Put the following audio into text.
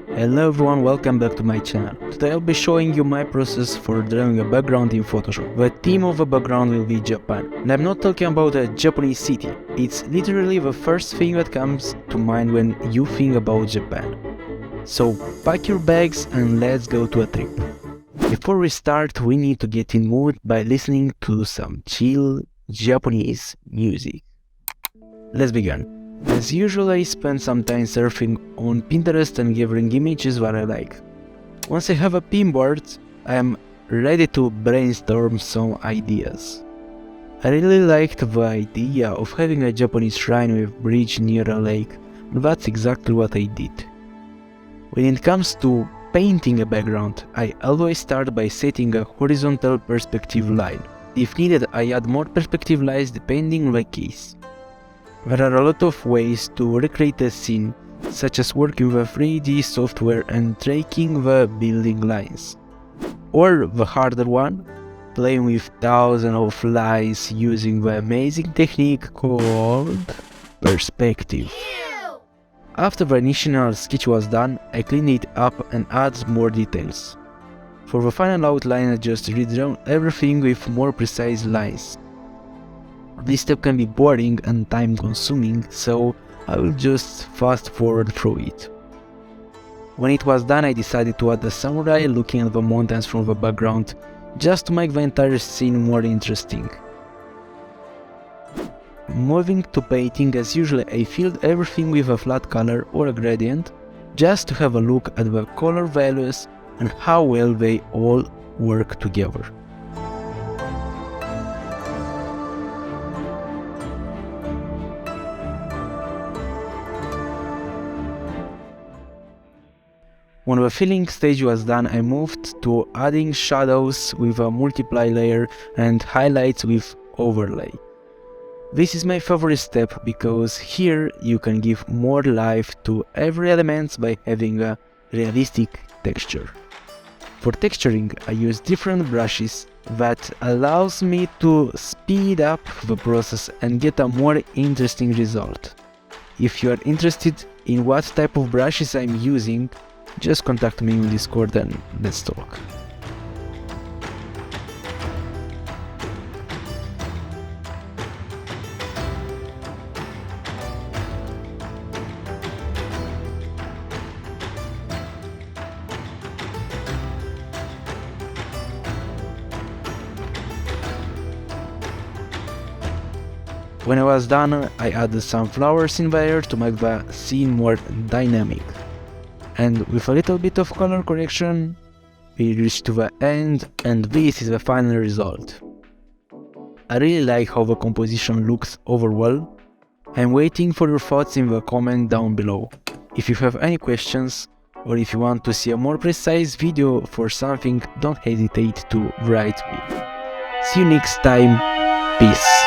Hello everyone, welcome back to my channel. Today I'll be showing you my process for drawing a background in Photoshop. The theme of the background will be Japan. And I'm not talking about a Japanese city. It's literally the first thing that comes to mind when you think about Japan. So pack your bags and let's go to a trip. Before we start, we need to get in mood by listening to some chill Japanese music. Let's begin. As usual, I spend some time surfing on Pinterest and gathering images that I like. Once I have a pinboard, I am ready to brainstorm some ideas. I really liked the idea of having a Japanese shrine with a bridge near a lake, and that's exactly what I did. When it comes to painting a background, I always start by setting a horizontal perspective line. If needed, I add more perspective lines depending on the case. There are a lot of ways to recreate a scene, such as working with 3D software and tracking the building lines. Or the harder one, playing with thousands of lines using the amazing technique called perspective. After the initial sketch was done, I cleaned it up and added more details. For the final outline, I just redrawn everything with more precise lines. This step can be boring and time consuming, so I will just fast forward through it. When it was done, I decided to add a samurai looking at the mountains from the background, just to make the entire scene more interesting. Moving to painting, as usual, I filled everything with a flat color or a gradient, just to have a look at the color values and how well they all work together. When the filling stage was done, I moved to adding shadows with a multiply layer and highlights with overlay. This is my favorite step because here you can give more life to every element by having a realistic texture. For texturing, I use different brushes that allows me to speed up the process and get a more interesting result. If you are interested in what type of brushes I'm using, just contact me on Discord and let's talk. When I was done, I added some flowers in there to make the scene more dynamic. And with a little bit of color correction, we reach to the end, and this is the final result. I really like how the composition looks overall. I'm waiting for your thoughts in the comment down below. If you have any questions, or if you want to see a more precise video for something, don't hesitate to write me. See you next time, peace.